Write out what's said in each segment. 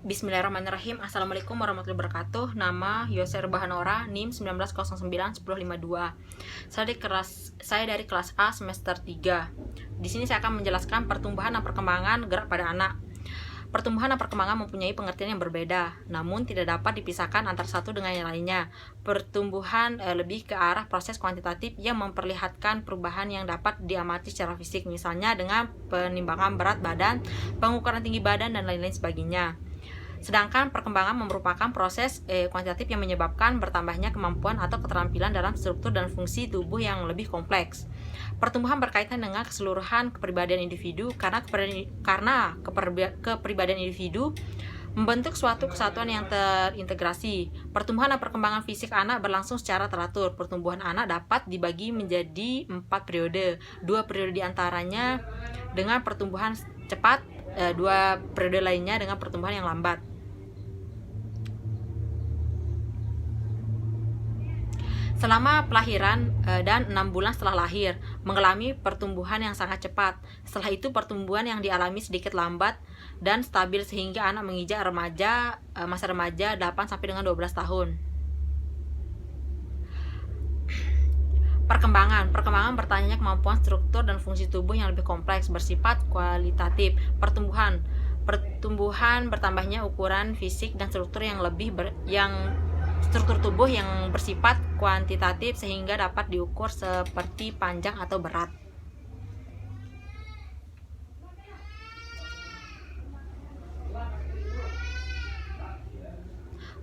Bismillahirrahmanirrahim. Assalamualaikum warahmatullahi wabarakatuh. Nama Yoser Bahanora, NIM 1909-1052. Saya dari kelas A semester 3. Di sini saya akan menjelaskan pertumbuhan dan perkembangan gerak pada anak. Pertumbuhan dan perkembangan mempunyai pengertian yang berbeda, namun tidak dapat dipisahkan antara satu dengan yang lainnya. Pertumbuhan lebih ke arah proses kuantitatif yang memperlihatkan perubahan yang dapat diamati secara fisik, misalnya dengan penimbangan berat badan, pengukuran tinggi badan, dan lain-lain sebagainya. Sedangkan perkembangan merupakan proses kuantitatif yang menyebabkan bertambahnya kemampuan atau keterampilan dalam struktur dan fungsi tubuh yang lebih kompleks. Pertumbuhan berkaitan dengan keseluruhan kepribadian individu karena kepribadian individu membentuk suatu kesatuan yang terintegrasi. Pertumbuhan dan perkembangan fisik anak berlangsung secara teratur. Pertumbuhan anak dapat dibagi menjadi 4 periode. 2 periode diantaranya dengan pertumbuhan cepat, 2 periode lainnya dengan pertumbuhan yang lambat. Selama pelahiran dan 6 bulan setelah lahir, mengalami pertumbuhan yang sangat cepat. Setelah itu pertumbuhan yang dialami sedikit lambat dan stabil sehingga anak menginjak masa remaja 8 sampai dengan 12 tahun. Perkembangan bertanya kemampuan struktur dan fungsi tubuh yang lebih kompleks bersifat kualitatif. Pertumbuhan bertambahnya ukuran fisik dan struktur struktur tubuh yang bersifat kuantitatif sehingga dapat diukur seperti panjang atau berat.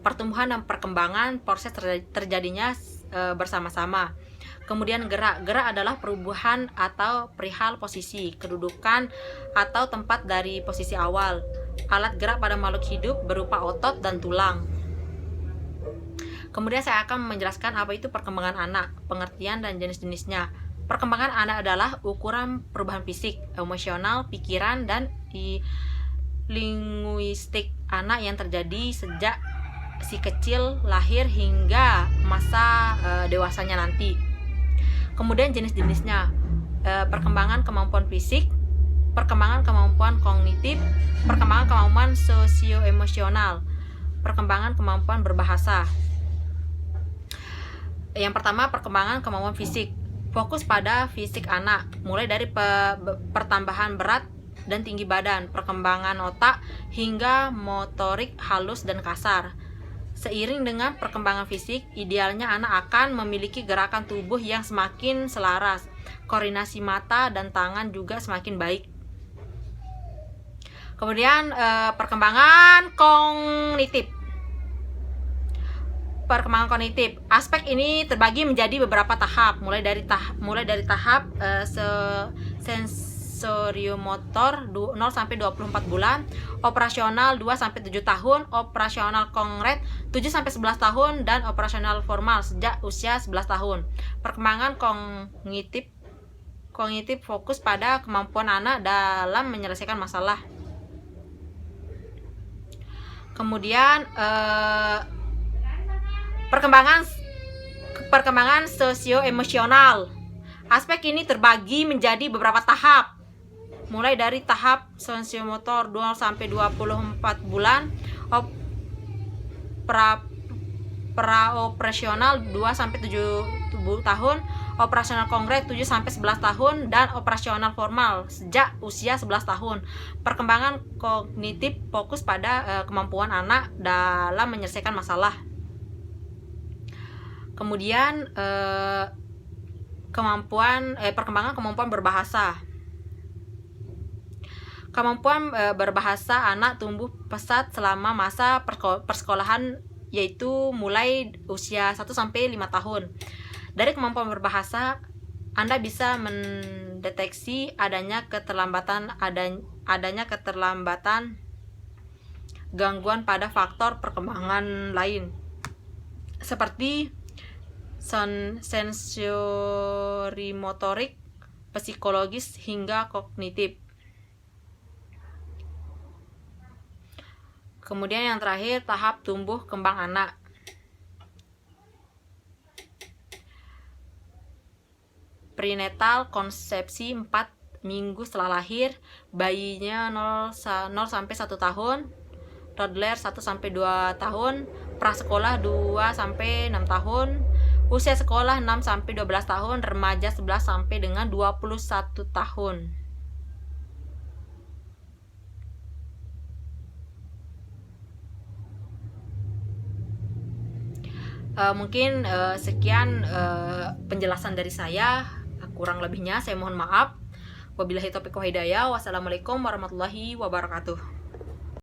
Pertumbuhan dan perkembangan proses terjadinya bersama-sama. Kemudian gerak adalah perubahan atau perihal posisi, kedudukan atau tempat dari posisi awal. Alat gerak pada makhluk hidup berupa otot dan tulang. Kemudian saya akan menjelaskan apa itu perkembangan anak, pengertian dan jenis-jenisnya. Perkembangan anak adalah ukuran perubahan fisik, emosional, pikiran, dan linguistik anak yang terjadi sejak si kecil lahir hingga masa dewasanya nanti. Kemudian jenis-jenisnya, perkembangan kemampuan fisik, perkembangan kemampuan kognitif, perkembangan kemampuan sosioemosional, perkembangan kemampuan berbahasa. Yang pertama, perkembangan kemampuan fisik. Fokus pada fisik anak, mulai dari pertambahan berat dan tinggi badan, perkembangan otak, hingga motorik halus dan kasar. Seiring dengan perkembangan fisik, idealnya anak akan memiliki gerakan tubuh yang semakin selaras. Koordinasi mata dan tangan juga semakin baik. Kemudian perkembangan kognitif. Perkembangan kognitif. Aspek ini terbagi menjadi beberapa tahap, mulai dari tahap sensoriomotor 0 sampai 24 bulan, operasional 2 sampai 7 tahun, operasional konkret 7 sampai 11 tahun, dan operasional formal sejak usia 11 tahun. Perkembangan kognitif fokus pada kemampuan anak dalam menyelesaikan masalah. Kemudian perkembangan sosioemosional. Aspek ini terbagi menjadi beberapa tahap, mulai dari tahap sensorimotor 2 sampai 24 bulan, praoperasional 2 sampai 7 tahun, operasional konkret 7 sampai 11 tahun, dan operasional formal sejak usia 11 tahun. Perkembangan kognitif fokus pada kemampuan anak dalam menyelesaikan masalah. Kemudian perkembangan kemampuan berbahasa. Kemampuan berbahasa anak tumbuh pesat selama masa persekolahan, yaitu mulai usia 1 sampai 5 tahun. Dari kemampuan berbahasa, Anda bisa mendeteksi adanya keterlambatan gangguan pada faktor perkembangan lain, seperti sensorimotorik, psikologis, hingga kognitif. Kemudian yang terakhir, tahap tumbuh kembang anak. Prenatal, konsepsi 4 minggu setelah lahir, bayinya 0 sampai 1 tahun. toddler 1 sampai 2 tahun, prasekolah 2 sampai 6 tahun, usia sekolah 6 sampai 12 tahun, remaja 11 sampai dengan 21 tahun. Mungkin sekian penjelasan dari saya. Kurang lebihnya saya mohon maaf. Wabillahi taufiq wal hidayah. Wassalamualaikum warahmatullahi wabarakatuh.